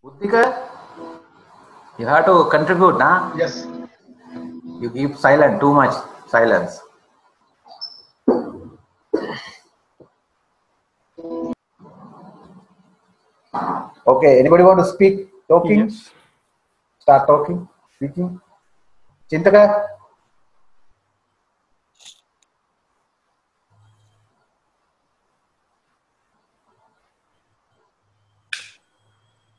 Uddika, you have to contribute, nah? Yes. You keep silent, too much silence. Okay, anybody want to speak? Talking? Yes. Start talking, speaking. Chinthaka?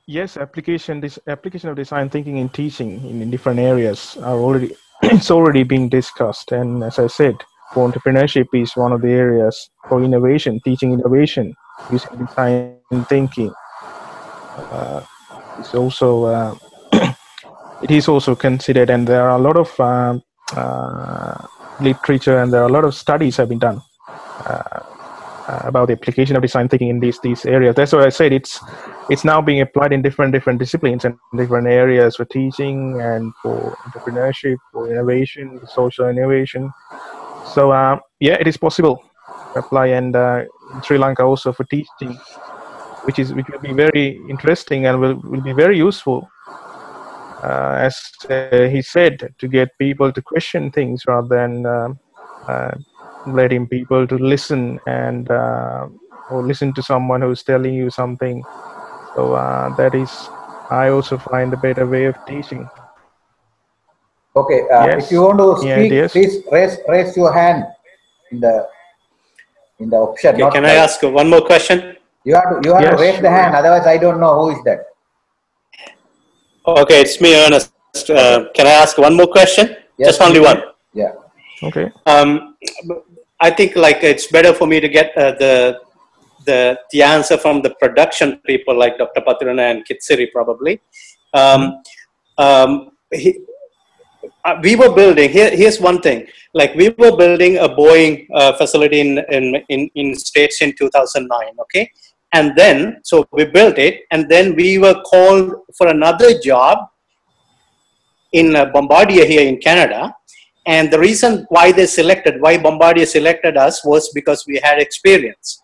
Yes, application of design thinking in teaching in different areas are already it's already being discussed. And as I said, for entrepreneurship is one of the areas for innovation, teaching innovation using design thinking. It's also it is also considered, and there are a lot of literature and there are a lot of studies have been done about the application of design thinking in these areas. That's why I said it's now being applied in different disciplines and different areas for teaching and for entrepreneurship, for innovation, social innovation. So yeah, it is possible to apply, and in Sri Lanka also for teaching, which will be very interesting and will be very useful. As he said, to get people to question things rather than letting people to listen and or listen to someone who's telling you something. So that is, I also find a better way of teaching. Okay, Yes. if you want to speak, Yes. please raise your hand in the option. Okay, can I ask one more question? You have to raise the hand. Otherwise, I don't know who is that. Okay, it's me, Ernest. Okay. Can I ask one more question? Yes, just only one. Yeah. Okay. I think like it's better for me to get the answer from the production people like Dr. Patirana and Kitsiri probably. We were building. Here's one thing. Like we were building a Boeing facility in States in 2009. Okay, and then so we built it, and then we were called for another job in Bombardier here in Canada. And the reason why Bombardier selected us was because we had experience.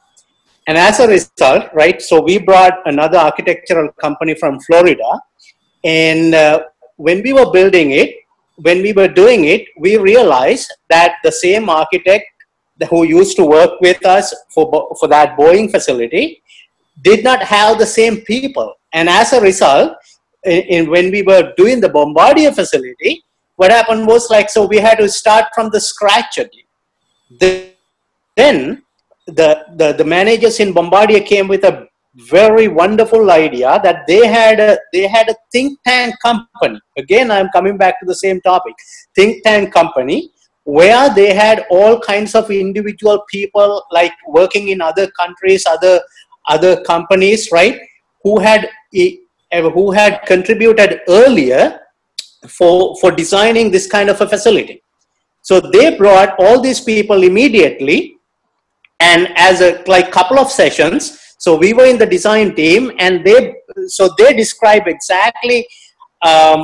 And as a result, right, so we brought another architectural company from Florida. And when we were building it, when we were doing it, we realized that the same architect who used to work with us for that Boeing facility did not have the same people. And as a result, when we were doing the Bombardier facility, what happened was like, so we had to start from the scratch again. Then the managers in Bombardier came with a very wonderful idea that they had a think tank company. Again, I'm coming back to the same topic. Think tank company, where they had all kinds of individual people like working in other countries, other companies, right? Who had contributed earlier for designing this kind of a facility. So they brought all these people immediately, and as a couple of sessions, so we were in the design team, and they described exactly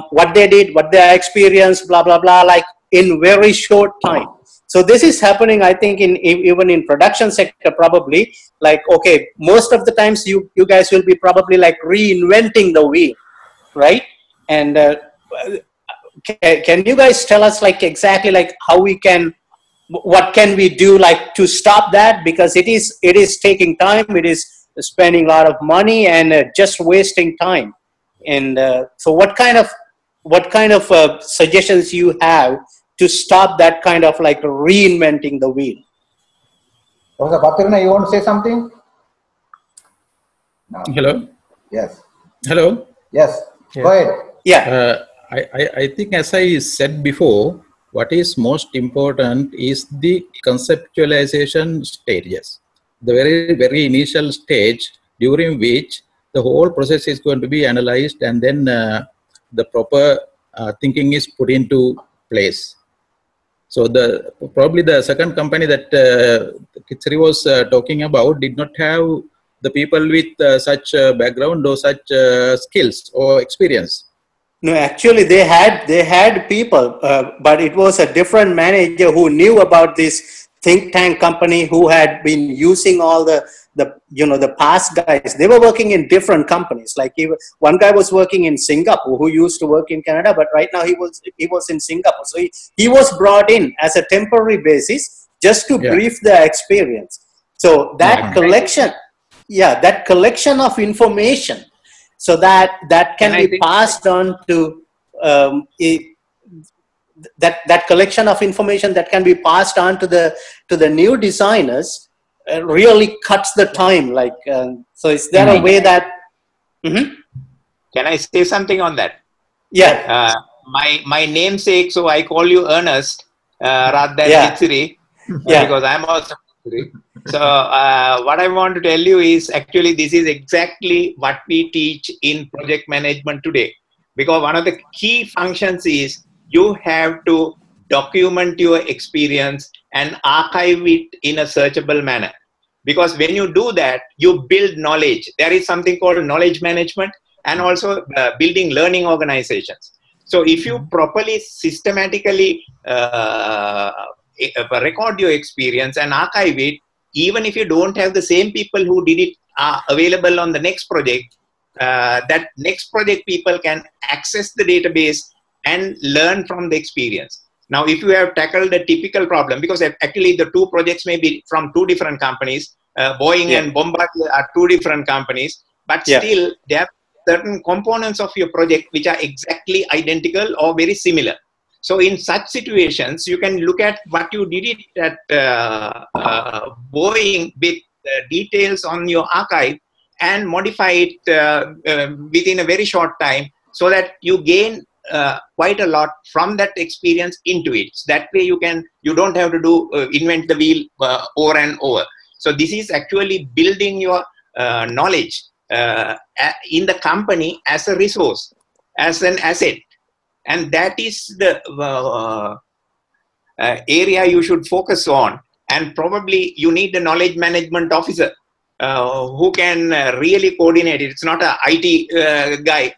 what they did, what their experience, blah blah blah, like in very short time. So this is happening, I think, even in production sector probably. Like, okay, most of the times you guys will be probably like reinventing the wheel, right? And can you guys tell us like exactly like how we can, what can we do like to stop that? Because it is taking time, it is spending a lot of money and just wasting time. And so what kind of suggestions you have to stop that kind of like reinventing the wheel? Professor Patirana, you want to say something? No. Hello? Yes. Hello? Yes. Yeah. Go ahead. Yeah. I think, as I said before, what is most important is the conceptualization stages. The very initial stage during which the whole process is going to be analyzed, and then the proper thinking is put into place. So probably the second company that Kitsiri was talking about did not have the people with such background or such skills or experience. No, actually they had people, but it was a different manager who knew about this think tank company who had been using all the past guys. They were working in different companies. Like one guy was working in Singapore who used to work in Canada, but right now he was in Singapore. So he was brought in as a temporary basis just to brief the experience. So that collection, that collection of information, so that can be passed on to that collection of information that can be passed on to the new designers really cuts the time. Like, so is there a way that? Can I say something on that? Yeah. My namesake, so I call you Ernest rather than Hitsiri, because I'm also Hitsiri. So what I want to tell you is actually this is exactly what we teach in project management today. Because one of the key functions is you have to document your experience and archive it in a searchable manner. Because when you do that, you build knowledge. There is something called knowledge management and also building learning organizations. So if you properly, systematically record your experience and archive it, even if you don't have the same people who did it available on the next project, that next project people can access the database and learn from the experience. Now, if you have tackled a typical problem, because actually the two projects may be from two different companies, Boeing and Bombardier are two different companies, but still there are certain components of your project which are exactly identical or very similar. So in such situations, you can look at what you did at Boeing with details on your archive and modify it within a very short time, so that you gain quite a lot from that experience into it. So that way you don't have to invent the wheel over and over. So this is actually building your knowledge in the company as a resource, as an asset. And that is the area you should focus on. And probably you need a knowledge management officer who can really coordinate it. It's not an IT guy.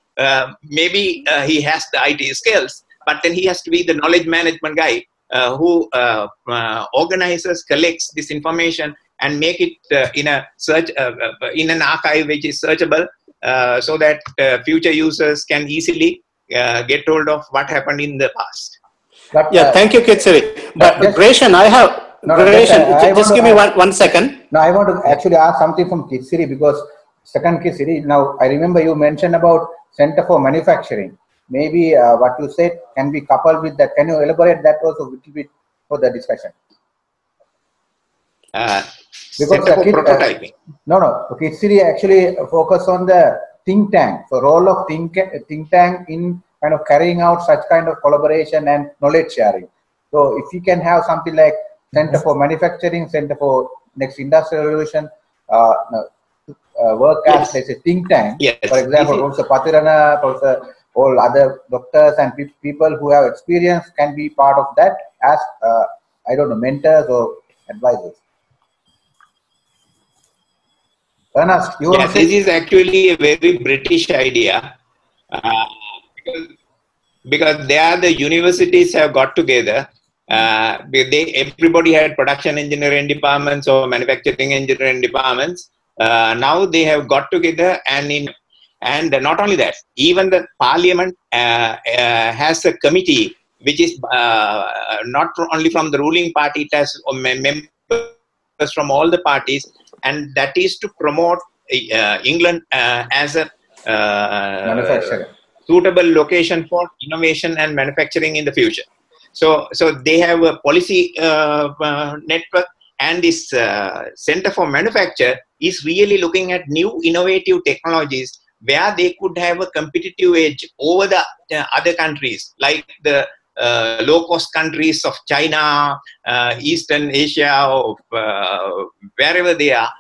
Maybe he has the IT skills, but then he has to be the knowledge management guy who organizes, collects this information and make it in a search in an archive which is searchable, so that future users can easily get hold of what happened in the past. But, thank you, Kitsiri. But Greshan, just give me 1 second. No, I want to actually ask something from Kitsiri, because second Kitsiri, now I remember you mentioned about Center for Manufacturing. Maybe what you said can be coupled with that. Can you elaborate that also a little bit for the discussion? Because prototyping. No. Kitsiri actually focus on the think tank. So role of think tank in kind of carrying out such kind of collaboration and knowledge sharing. So if you can have something like Center for Manufacturing, Center for Next Industrial Revolution, work as a think tank. For example, also Patirana, also all other doctors and people who have experience can be part of that as I don't know, mentors or advisors. Ernest, this is actually a very British idea, because there the universities have got together. Everybody had production engineering departments or manufacturing engineering departments. Now they have got together, and not only that, even the parliament has a committee which is not only from the ruling party, it has members from all the parties, and that is to promote England as a suitable location for innovation and manufacturing in the future. So they have a policy network, and this Center for Manufacture is really looking at new innovative technologies where they could have a competitive edge over the other countries, like the low-cost countries of China, Eastern Asia, or wherever they are.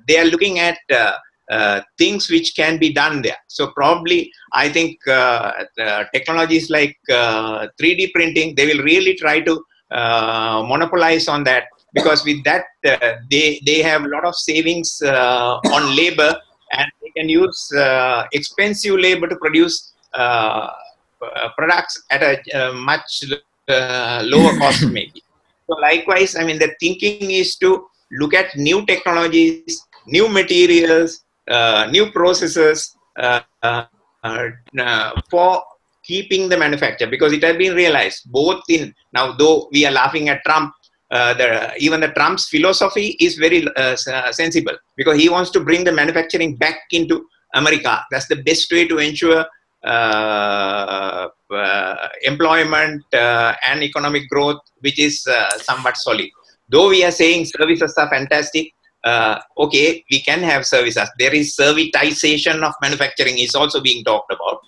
They are looking at things which can be done there. So probably, I think technologies like 3D printing, they will really try to monopolize on that, because with that they have a lot of savings on labor, and they can use expensive labor to produce products at a much lower cost maybe. So likewise, I mean, the thinking is to look at new technologies, new materials, new processes for keeping the manufacture, because it has been realized both in, now though we are laughing at Trump, even the Trump's philosophy is very sensible, because he wants to bring the manufacturing back into America. That's the best way to ensure employment and economic growth, which is somewhat solid. Though we are saying services are fantastic, okay, we can have services. There is servitization of manufacturing is also being talked about.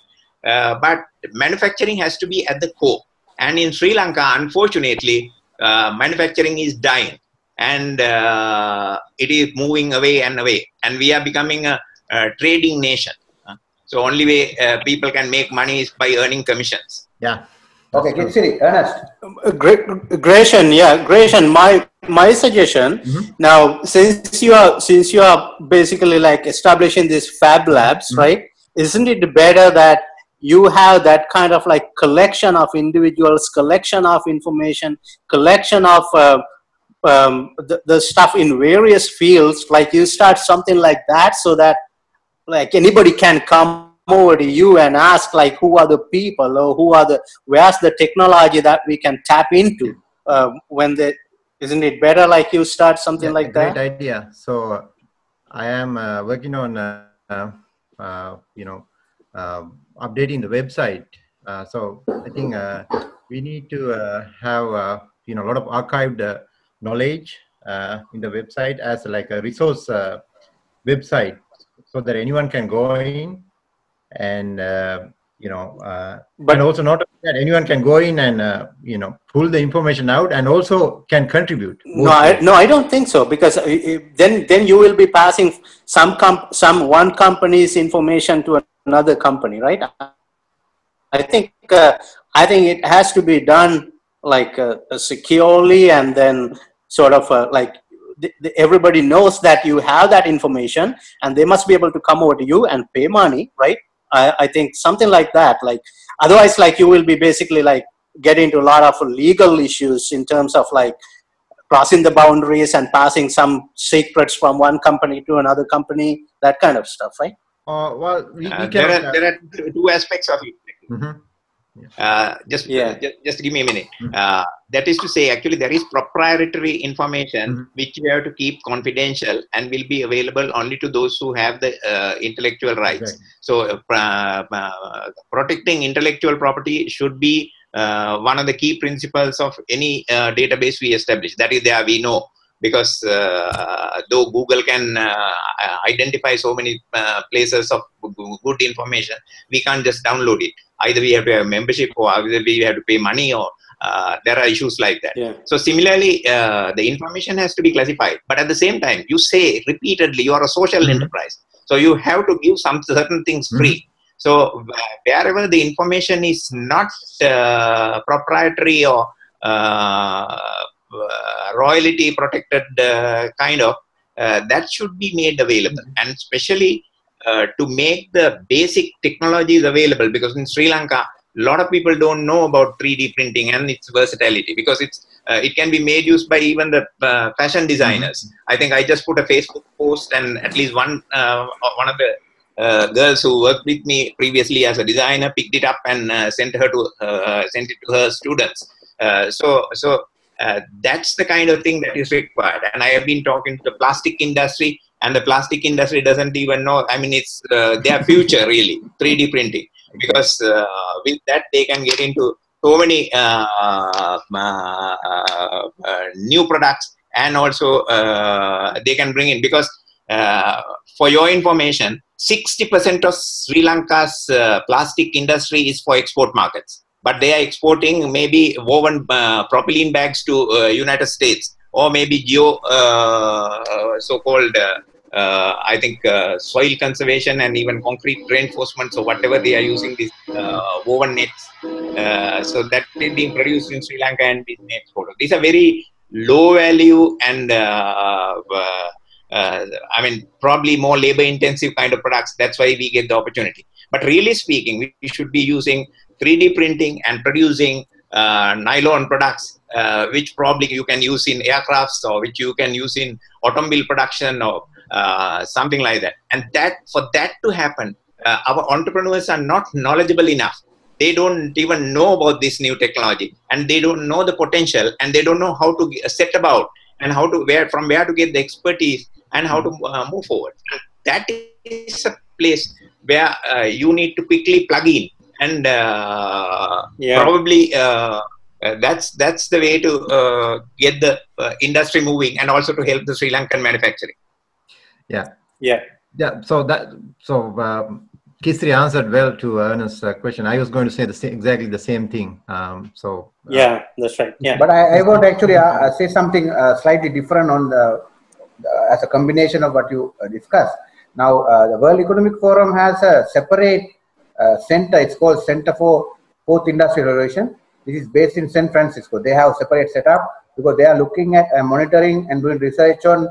But manufacturing has to be at the core. And in Sri Lanka, unfortunately, manufacturing is dying, and it is moving away and away. And we are becoming a trading nation. So only way people can make money is by earning commissions. Yeah. Okay, Siri, Ernest. Gratian, my suggestion now, since you are basically like establishing these fab labs, right? Isn't it better that you have that kind of like collection of individuals, collection of information, collection of the stuff in various fields, like you start something like that, so that like anybody can come over to you and ask like who are the people, or where's the technology that we can tap into isn't it better like you start something like that? Great idea. So I am working on updating the website. So I think we need to have a lot of archived knowledge in the website as like a resource website, so that anyone can go in and but also not that anyone can go in and pull the information out and also can contribite. No, I don't think so, because then you will be passing one company's information to another company, right? I think it has to be done like securely, and then sort of like everybody knows that you have that information, and they must be able to come over to you and pay money, right? I think something like that. Like otherwise, like you will be basically like get into a lot of legal issues in terms of like crossing the boundaries and passing some secrets from one company to another company, that kind of stuff, right? Well, there are two aspects of it. Just give me a minute. That is to say, actually, there is proprietary information which you have to keep confidential and will be available only to those who have the intellectual rights. Right. So, protecting intellectual property should be one of the key principles of any database we establish. That is there we know, because though Google can identify so many places of good information, we can't just download it. Either we have to have membership, or either we have to pay money, or there are issues like that. Yeah. So similarly, the information has to be classified. But at the same time, you say repeatedly you are a social enterprise. So you have to give some certain things free. So wherever the information is not proprietary or royalty protected kind of, that should be made available. And especially to make the basic technologies available, because in Sri Lanka, a lot of people don't know about 3D printing and its versatility, because it can be made use by even the fashion designers. I think I just put a Facebook post, and at least one of the girls who worked with me previously as a designer picked it up and sent it to her students. So that's the kind of thing that is required. And I have been talking to the plastic industry, and the plastic industry doesn't even know. I mean, it's their future really, 3D printing, because with that they can get into so many new products, and also they can bring in, because for your information, 60% of Sri Lanka's plastic industry is for export markets. But they are exporting maybe woven propylene bags to United States, or maybe so-called, I think, soil conservation and even concrete reinforcements, or whatever they are using these woven nets. So that is being produced in Sri Lanka and being exported. These are very low value and I mean, probably more labor intensive kind of products. That's why we get the opportunity. But really speaking, we should be using 3D printing and producing nylon products which probably you can use in aircrafts or which you can use in automobile production or something like that. And for that to happen, our entrepreneurs are not knowledgeable enough. They don't even know about this new technology, and they don't know the potential, and they don't know how to set about and how to from where to get the expertise and how to move forward. And that is a place where you need to quickly plug in, and probably that's the way to get the industry moving, and also to help the Sri Lankan manufacturing. Yeah. So Kisri answered well to Ernest's question. I was going to say exactly the same thing. Yeah, that's right. Yeah. But I would actually say something slightly different on as a combination of what you discussed. Now, the World Economic Forum has a separate center. It's called Center for Fourth Industrial Revolution. This is based in San Francisco. They have a separate setup because they are looking at monitoring and doing research on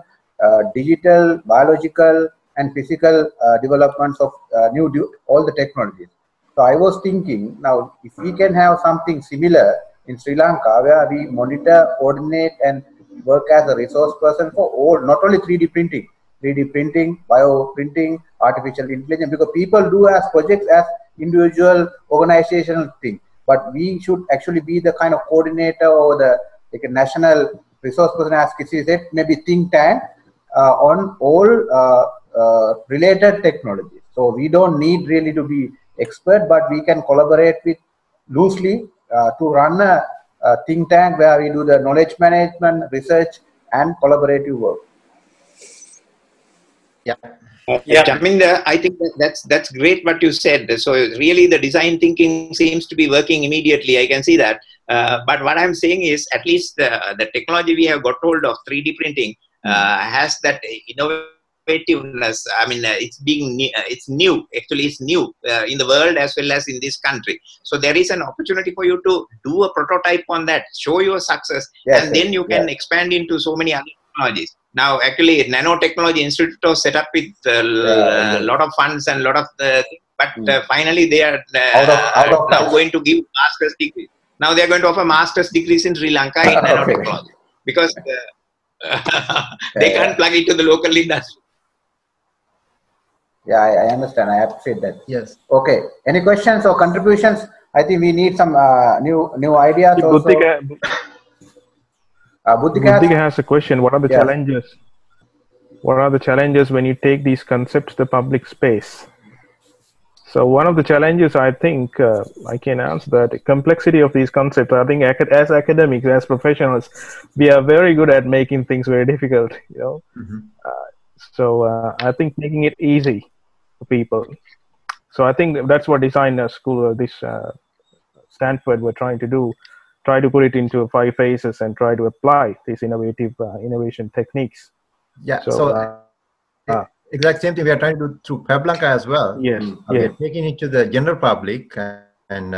digital, biological, and physical developments of all the technologies. So I was thinking, now if we can have something similar in Sri Lanka, where we monitor, coordinate, and work as a resource person for all, not only 3D printing, bioprinting, artificial intelligence, because people do as projects as individual organizational thing, but we should actually be the kind of coordinator or the national resource person, as Kisi said, maybe think tank on all related technologies. So we don't need really to be expert, but we can collaborate with loosely to run a think tank where we do the knowledge management, research, and collaborative work. Chaminda, I think that's great what you said. So really the design thinking seems to be working immediately. I can see that. But what I'm saying is, at least the technology we have got hold of, 3D printing, has that innovativeness. I mean, it's new. Actually, it's new in the world as well as in this country. So there is an opportunity for you to do a prototype on that, show your success, and then you can expand into so many other technologies. Now, actually, Nanotechnology Institute was set up with a lot of funds and a lot of but finally they are now going to give master's degrees. Now they are going to offer master's degrees in Sri Lanka in nanotechnology because they can't plug into the local industry. Yeah, I understand. I appreciate that. Yes. Okay. Any questions or contributions? I think we need some new ideas. Buddhika has a question. What are the challenges? What are the challenges when you take these concepts to the public space? So one of the challenges, I think, I can answer that, complexity of these concepts. I think as academics, as professionals, we are very good at making things very difficult, you know. So I think making it easy for people. So I think that's what design school, this Stanford, were trying to do. Try to put it into 5 phases and try to apply these innovative innovation techniques. Yeah. So exact same thing we are trying to do through FabLanka as well. Yes. We are taking it to the general public, and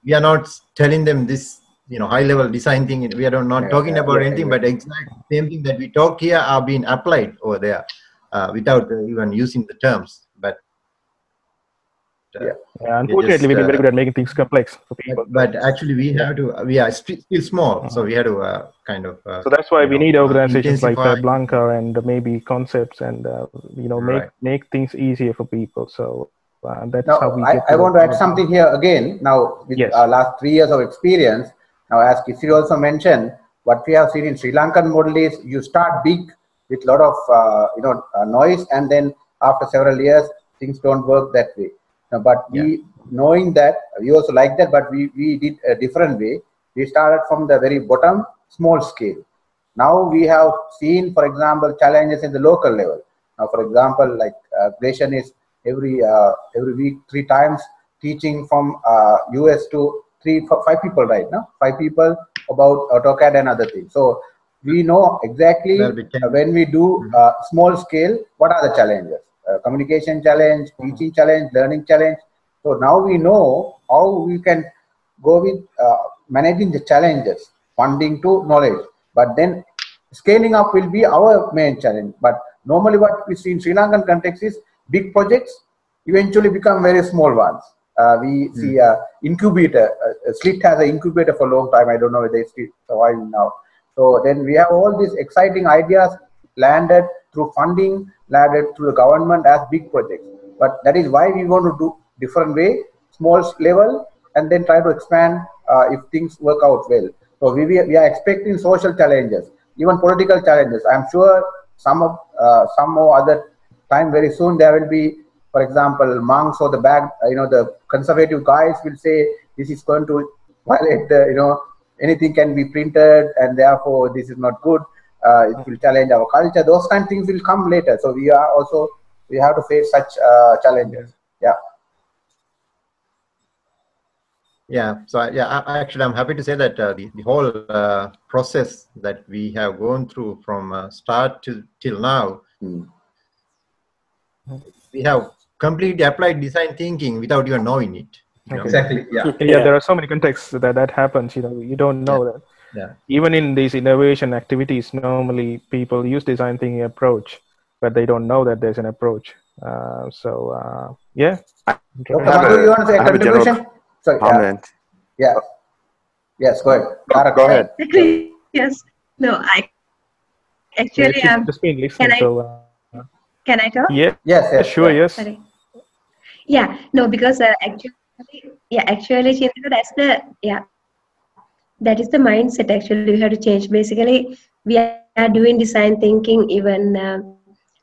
we are not telling them this, high level design thing. We are not talking about anything, but exact same thing that we talk here are being applied over there without even using the terms. But unfortunately, we're very good at making things complex for people. But actually, we are still small, so we have to kind of. So that's why we need organizations like FabLanka and maybe concepts and make things easier for people. So that's how we. I want to add something here again. Now, with our last 3 years of experience, now as Kisri also mentioned, what we have seen in Sri Lankan model is you start big with a lot of noise, and then after several years things don't work that way. But we, knowing that, we also like that, but we did a different way. We started from the very bottom, small scale. Now we have seen, for example, challenges in the local level. Now, for example, like Greshan is every week 3 times teaching from US to 5 people right now, 5 people about AutoCAD and other things. So we know exactly when we do small scale, what are the challenges. Communication challenge, teaching challenge, learning challenge. So now we know how we can go with managing the challenges, funding to knowledge. But then scaling up will be our main challenge. But normally what we see in Sri Lankan context is big projects eventually become very small ones. we see incubator. Slit has an incubator for a long time. I don't know whether it's still surviving now. So then we have all these exciting ideas landed through funding, landed through the government as big projects. But that is why we want to do different way, small level, and then try to expand if things work out well. So we are expecting social challenges, even political challenges. I'm sure some more other time very soon there will be, for example, monks or the conservative guys will say this is going to violate the, anything can be printed and therefore this is not good. It will challenge our culture. Those kind of things will come later. So we have to face such challenges. Yeah. Yeah. So yeah, actually, I'm happy to say that the whole process that we have gone through from start till now, we have completely applied design thinking without even knowing it. Okay. Exactly. Yeah. Yeah. There are so many contexts that happens. You don't know that. Yeah. Even in these innovation activities, normally people use design thinking approach, but they don't know that there's an approach. Yeah. Okay, Madhu, you want to say a contribution? Sorry, comment. Yeah. Yes, go ahead. Go ahead. Yes. No, actually just been listening. Can I talk? Yeah. Yes. Sure. Yes. Sorry. Yeah. No, because actually, Chinthaka, that is the mindset. Actually, we have to change. Basically, we are doing design thinking. Even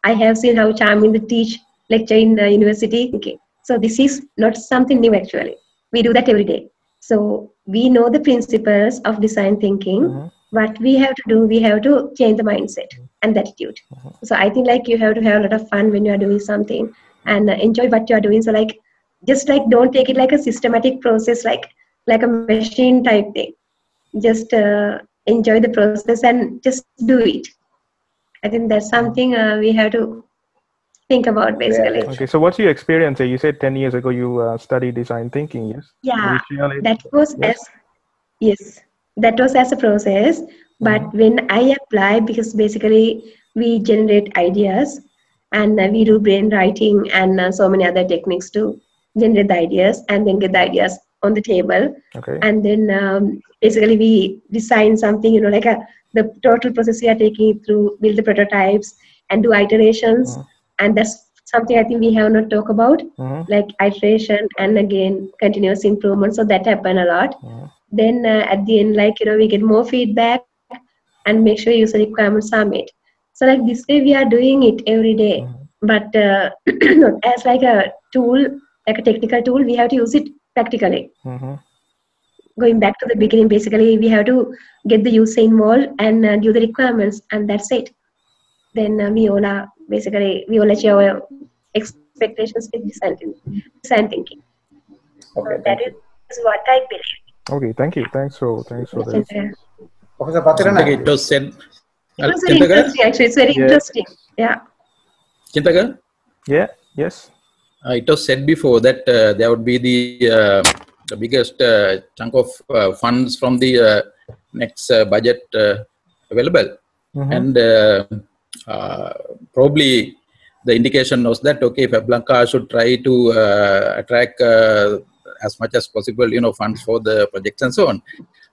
I have seen how Chaminda teach lecture in the university. Okay. So this is not something new. Actually, we do that every day. So we know the principles of design thinking. What we have to do, we have to change the mindset and the attitude. So I think you have to have a lot of fun when you are doing something and enjoy what you are doing. So just don't take it like a systematic process, like a machine type thing. Just enjoy the process and just do it. I think that's something we have to think about basically. Okay, so what's your experience? You said 10 years ago you studied design thinking, yes? Yeah, that was that was as a process. But when I apply, because basically we generate ideas and we do brain writing and so many other techniques to generate the ideas and then get the ideas on the table. Okay. And then basically we design something, the total process we are taking through, build the prototypes and do iterations. And that's something I think we have not talked about, like iteration and again continuous improvement. So that happened a lot. Then at the end, we get more feedback and make sure user requirements are met. So this way we are doing it every day. But as a tool, like a technical tool, we have to use it practically. Going back to the beginning, basically we have to get the user involved and give the requirements, and that's it. Then we all achieve our expectations with design thinking. Okay, so that is what I believe. Okay, thank you. Thanks for this. Professor Patirana. It was said. It was very interesting, actually. It's very interesting. Yeah. Chinthaka? Yeah. Yes. It was said before that there would be the biggest chunk of funds from the next budget available, and probably the indication was that FabLanka should try to attract as much as possible, funds for the projects and so on.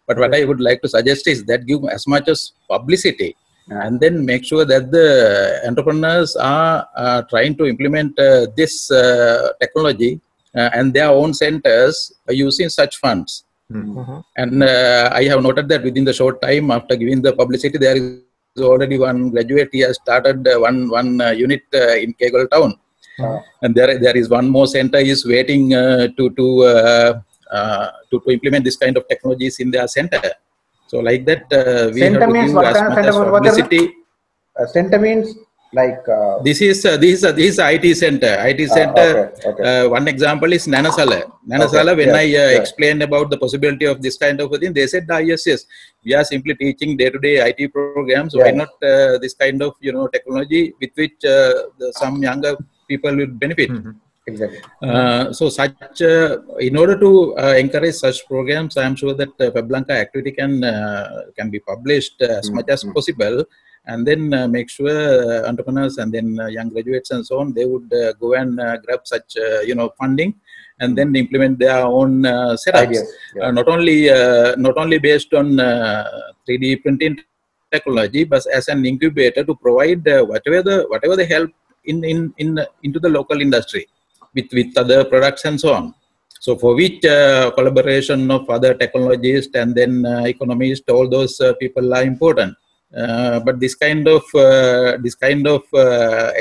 But what I would like to suggest is that give as much as publicity, and then make sure that the entrepreneurs are trying to implement this technology and their own centers using such funds. And I have noted that within the short time after giving the publicity, there is already one graduate. He has started one unit in Kegel town, and there is one more center is waiting to implement this kind of technologies in their center. So like that, we center have to means give what as kind of much as center? publicity. Center means This is IT center. IT center. Okay. One example is Nanasala. When I explained about the possibility of this kind of a thing, they said, yes, we are simply teaching day-to-day IT programs. Why not this kind of technology with which some younger people will benefit? Exactly. So such in order to encourage such programs, I am sure that FabLanka activity can be published as much as possible, and then make sure entrepreneurs and then young graduates and so on, they would go and grab such funding, and then implement their own setups. Ideas, yeah. Not only based on 3D printing technology, but as an incubator to provide whatever the help into the local industry with other products and so on. So for which collaboration of other technologists and then economists, all those people are important. But this kind of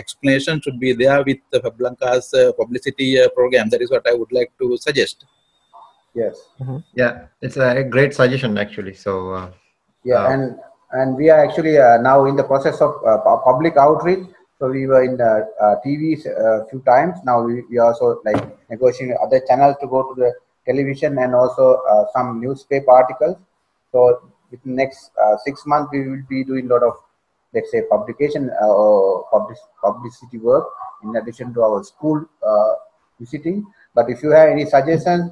explanation should be there with the FabLanka's publicity program. That is what I would like to suggest. Yes. Yeah, it's a great suggestion actually. So yeah, and we are actually now in the process of public outreach. So we were in the TVs a few times. Now we also like negotiating other channels to go to the television and also some newspaper articles. So within the next 6 months, we will be doing a lot of, let's say, publication or publicity work in addition to our school visiting. But if you have any suggestions,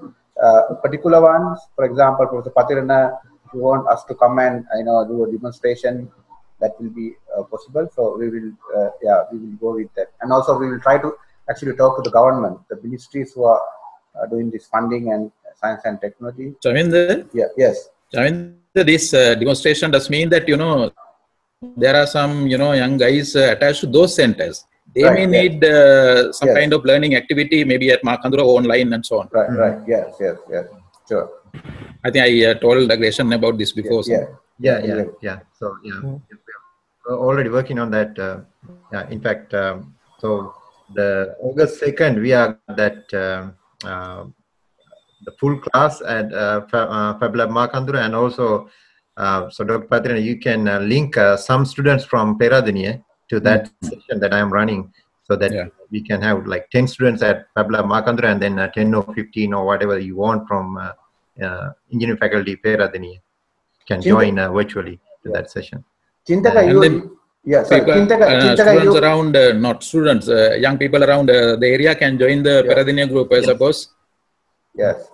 particular ones, for example, Professor Patirana, if you want us to come and do a demonstration, that will be possible. So we will, we will go with that. And also we will try to actually talk to the government, the ministries who are doing this funding and science and technology. Chaminda? Yeah. Yes. Chaminda, this demonstration does mean that there are some young guys attached to those centers. They may need some kind of learning activity, maybe at Makandura online and so on. Right. Right. Yes. Sure. I think I told Agreshan about this before. Yeah. So we're already working on that. In fact, so the August 2nd, we are that the full class at FabLab Makandura, and also so Dr. Patrina, you can link some students from Peradeniya to that session that I am running, so that we can have like 10 students at FabLab Makandura and then 10 or 15 or whatever you want from engineering faculty Peradeniya can join virtually to that session. Chinthaka, students around, not students, young people around the area can join the Peradeniya group, I suppose. Yes.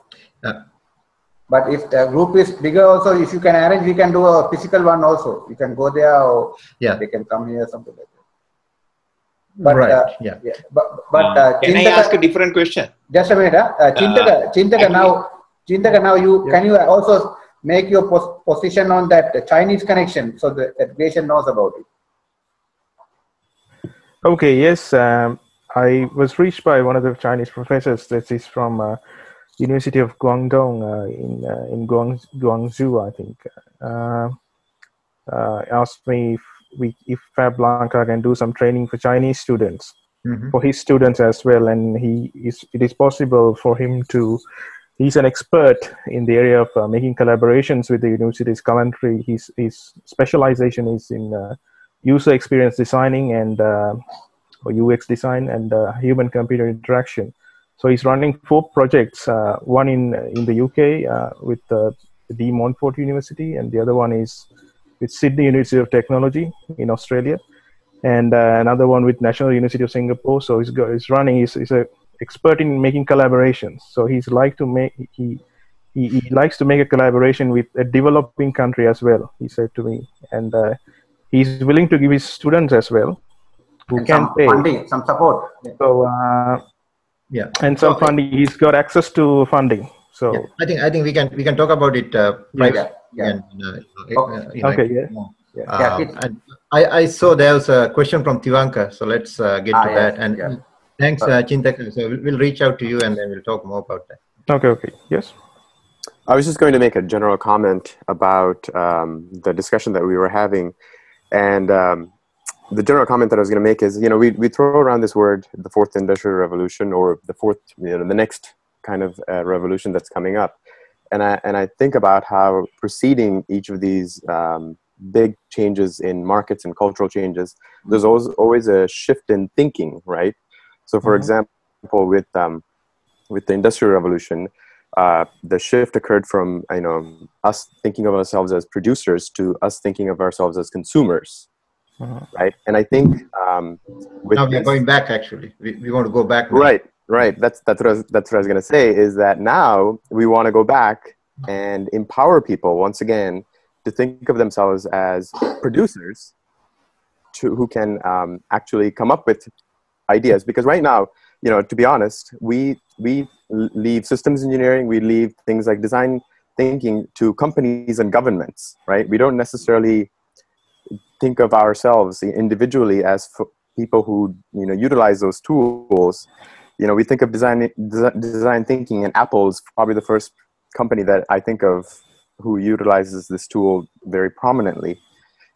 But if the group is bigger also, if you can arrange, we can do a physical one also. You can go there or they can come here, something like that. But can I ask a different question? Just a minute. Chinthaka, now can you also make your position on that Chinese connection so that Agreshan knows about it? Okay, yes. I was reached by one of the Chinese professors that is from University of Guangdong in Guangzhou, I think. Asked me if FabLanka can do some training for Chinese students, for his students as well, and it is possible for him to. He's an expert in the area of making collaborations with the university's commentary. His specialization is in user experience designing and or UX design and human-computer interaction. So he's running 4 projects, one in the UK with the De Montfort University, and the other one is with Sydney University of Technology in Australia, and another one with National University of Singapore. So he's an expert in making collaborations. So he likes to make a collaboration with a developing country as well, he said to me, and he's willing to give his students as well who and can some pay funding, some support. So and some funding. He's got access to funding. So I think we can talk about it privately. And I saw there was a question from Tivanka, so let's get to that. And thanks, Chinthaka. So we'll reach out to you and then we'll talk more about that. Okay. Yes. I was just going to make a general comment about the discussion that we were having, and the general comment that I was going to make is, we throw around this word, the 4th industrial revolution, or the the next kind of revolution that's coming up, and I think about how preceding each of these big changes in markets and cultural changes, there's always a shift in thinking, right? So, for example, with the Industrial Revolution, the shift occurred from us thinking of ourselves as producers to us thinking of ourselves as consumers, right? And I think now we're going back. Actually, we want to go back now. Right. That's what I was going to say, is that now we want to go back and empower people once again to think of themselves as producers who can actually come up with ideas. Because right now, you know, to be honest, we leave systems engineering, we leave things like design thinking to companies and governments, right? We don't necessarily think of ourselves individually as people who, you know, utilize those tools. You know, we think of design thinking, and Apple's probably the first company that I think of who utilizes this tool very prominently.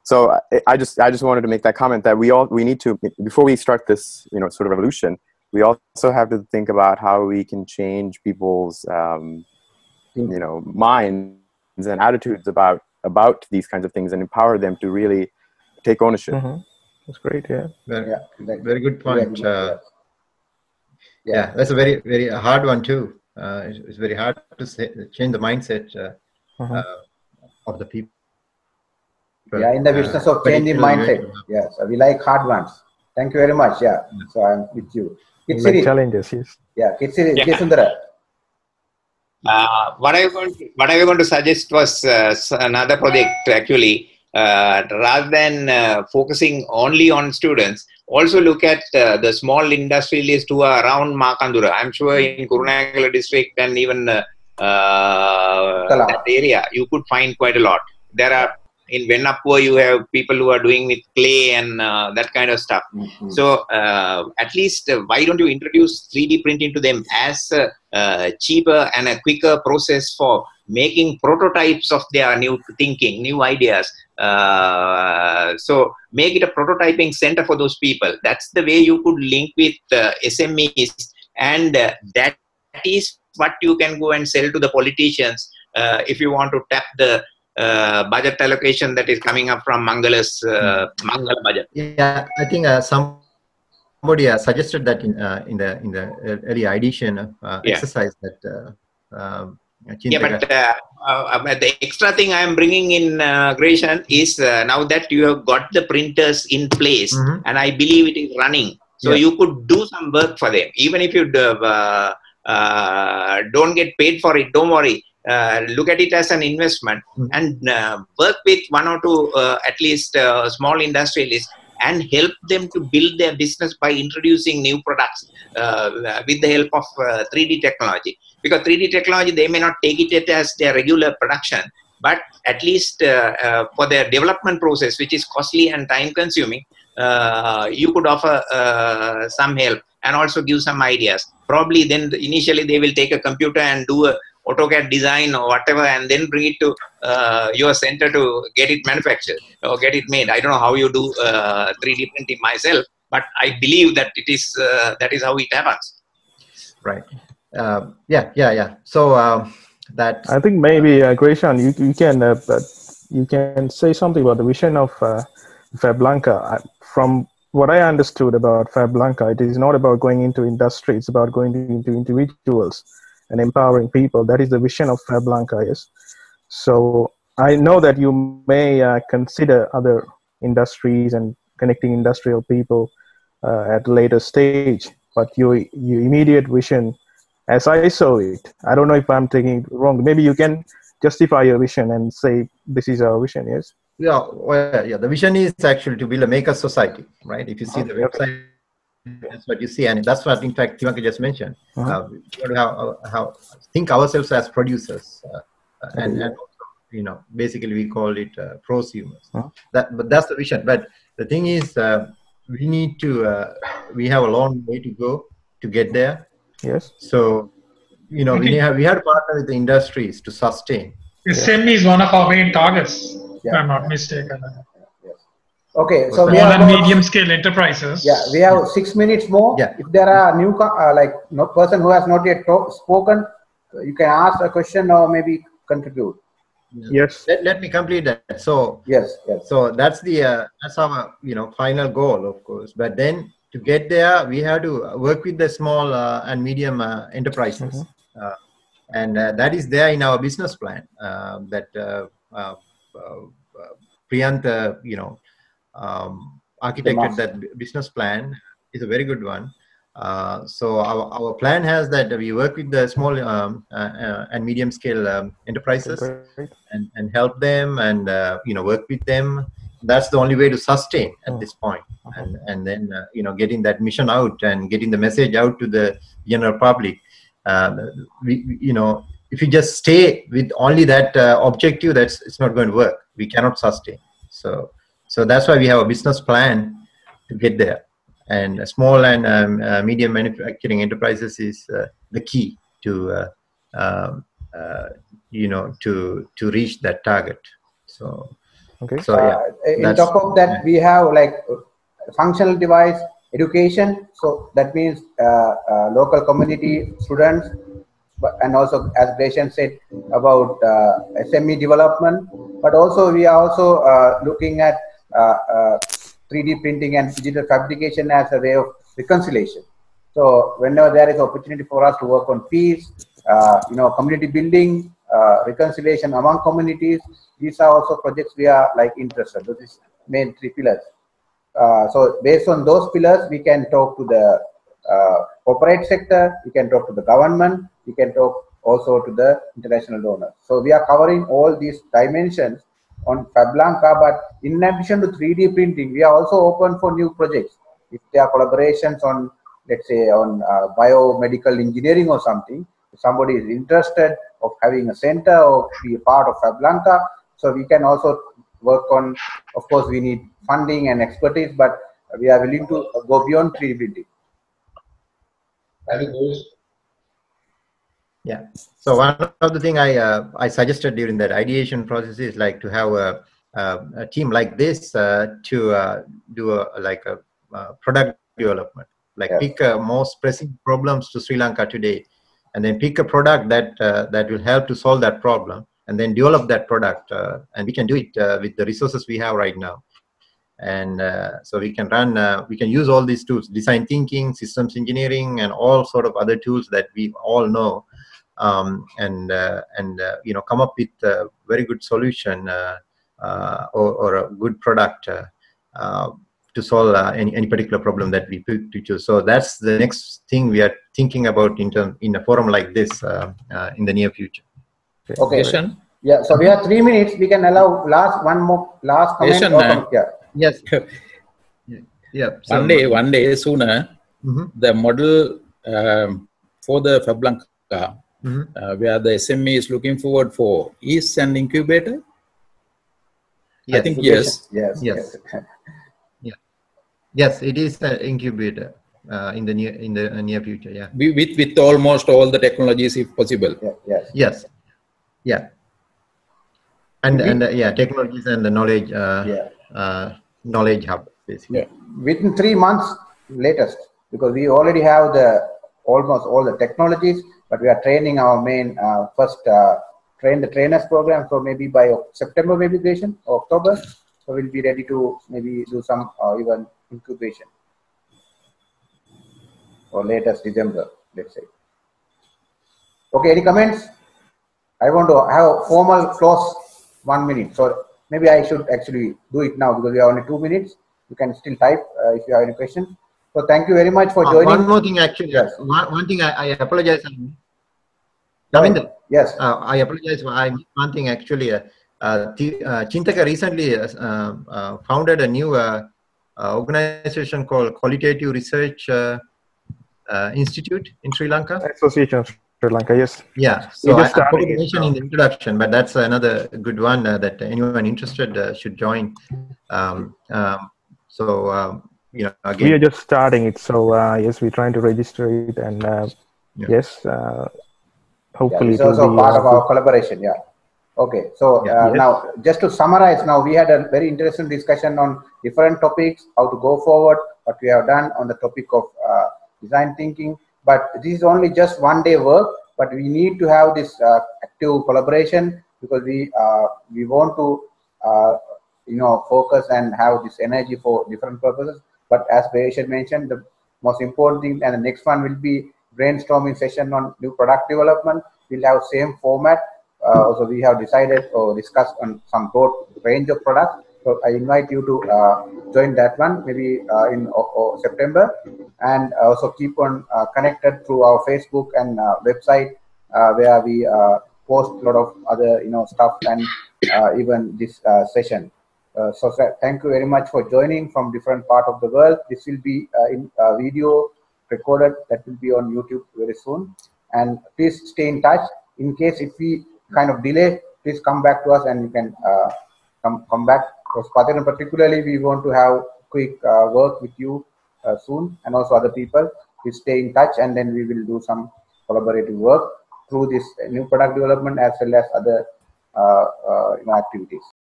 So I just wanted to make that comment that we need to, before we start this, you know, sort of revolution, we also have to think about how we can change people's, you know, minds and attitudes about these kinds of things and empower them to really take ownership. That's great. Yeah. Very good point. Yeah, that's a very, very hard one too. It's very hard to change the mindset of the people. Yeah, in the business of changing mindset. Yes, we like hard ones. Thank you very much. Yeah, so I'm with you. Like challenges, yes. Yeah, Sundara. What I was going to suggest was another project actually. Rather than focusing only on students, also look at the small industrialists who are around Makandura. I'm sure in Kurunegala district and even that area, you could find quite a lot. There are in Venapur, you have people who are doing with clay and that kind of stuff. So at least why don't you introduce 3D printing to them as a cheaper and a quicker process for making prototypes of their new thinking, new ideas. So make it a prototyping center for those people. That's the way you could link with SMEs, and that is what you can go and sell to the politicians if you want to tap the budget allocation that is coming up from Mangala's Mangala budget. Yeah, I think somebody suggested that in the early edition exercise that. But the extra thing I am bringing in, Greshan, is now that you have got the printers in place, and I believe it is running. So you could do some work for them, even if you don't get paid for it. Don't worry. Look at it as an investment and work with one or two at least small industrialists and help them to build their business by introducing new products with the help of 3D technology. Because 3D technology, they may not take it as their regular production, but at least for their development process, which is costly and time consuming, you could offer some help and also give some ideas. Probably then initially they will take a computer and do a AutoCAD design or whatever, and then bring it to your center to get it manufactured or get it made. I don't know how you do 3D printing myself, but I believe that it is that is how it happens. Right. Yeah. So that I think maybe Greshan, you can say something about the vision of FabLanka. From what I understood about FabLanka, it is not about going into industry; it's about going into individuals and empowering people. That is the vision of FabLanka. Yes. So I know that you may consider other industries and connecting industrial people at a later stage, but your immediate vision, as I saw it, I don't know if I'm taking it wrong. Maybe you can justify your vision and say this is our vision. Yes. Yeah. Well, yeah. The vision is actually to build a maker society, right? If you see the website, that's what you see, and that's what, in fact, Chinthaka just mentioned. We want to think ourselves as producers, and also, you know, basically we call it prosumers. But that's the vision. But the thing is, we need to. We have a long way to go to get there. Yes. So, you know, we have to partner with the industries to sustain. SME is one of our main targets, if I'm not mistaken. Okay, so we have medium scale enterprises. Yeah, we have 6 minutes more. Yeah. If there are new person who has not yet spoken, you can ask a question or maybe contribute. Yes. Let me complete that. So yes. So that's our final goal, of course. But then to get there, we have to work with the small and medium enterprises, and that is there in our business plan. That Priyant, architected that business plan is a very good one. So our plan has that we work with the small and medium scale enterprises and help them and work with them that's the only way to sustain at this point. And then getting that mission out and getting the message out to the general public. If you just stay with only that objective, it's not going to work. We cannot sustain. So that's why we have a business plan to get there. And small and medium manufacturing enterprises is the key to to reach that target. So in top of that, we have like functional device education. So that means local community students, and also as Greshan said about SME development. But also we are also looking at 3D printing and digital fabrication as a way of reconciliation. So whenever there is opportunity for us to work on peace, community building, reconciliation among communities, these are also projects we are like interested. Those is main 3 pillars. So based on those pillars, we can talk to the corporate sector, we can talk to the government, we can talk also to the international donors. So we are covering all these dimensions on FabLanka, but in addition to 3D printing, we are also open for new projects. If there are collaborations on, let's say, on biomedical engineering or something, if somebody is interested of having a center or be a part of FabLanka, so we can also work on, of course, we need funding and expertise, but we are willing to go beyond 3D printing. Yeah. So one of the thing I suggested during that ideation process is like to have a team like this to do a product development. Like pick most pressing problems to Sri Lanka today, and then pick a product that will help to solve that problem, and then develop that product. And we can do it with the resources we have right now. And so we can run, we can use all these tools, design thinking, systems engineering, and all sort of other tools that we all know, and come up with a very good solution or a good product to solve any particular problem that we pick to choose. So that's the next thing we are thinking about in a forum like this in the near future. Okay. Yeah. So we have 3 minutes. We can allow last comment. Yes. Yeah. So one day sooner, the model for the FabLanka, where the SME is looking forward for, is an incubator. Yes. I think yes. Yes, it is an incubator in the near future. Yeah. With almost all the technologies, if possible. Yes. Yeah. And technologies and the knowledge. Knowledge hub, basically. Yeah. Within 3 months latest, because we already have almost all the technologies, but we are training our main first train the trainers program. So maybe by September, maybe or October, so we'll be ready to maybe do some even incubation, or latest December, let's say. Okay, any comments? I want to have a formal close 1 minute. So maybe I should actually do it now because we have only 2 minutes. You can still type if you have any questions. So thank you very much for joining. One more thing, actually. Yes. One thing I apologize. Chaminda. Yes. I apologize. I missed one thing, actually. Chinthaka recently founded a new organization called Qualitative Research Institute in Sri Lanka. Association of Sri Lanka, yes. Yeah. So I forgot to mention in the introduction, but that's another good one that anyone interested should join. Again, we are just starting it, so yes, we're trying to register it, and yes, hopefully it's also part of our collaboration. Yeah. Okay. So now, just to summarize, now we had a very interesting discussion on different topics, how to go forward, what we have done on the topic of design thinking. But this is only just 1 day work, but we need to have this active collaboration because we want to focus and have this energy for different purposes. But as Greshan mentioned, the most important thing, and the next one will be brainstorming session on new product development. We'll have same format. Also, we have decided or discussed on some broad range of products. So I invite you to join that one maybe in September, and also keep on connected through our Facebook and website where we post a lot of other stuff and even this session. So thank you very much for joining from different part of the world. This will be in video recorded that will be on YouTube very soon. And please stay in touch. In case if we kind of delay, please come back to us and you can come back. Because particularly we want to have quick work with you soon, and also other people. Please stay in touch, and then we will do some collaborative work through this new product development as well as other activities.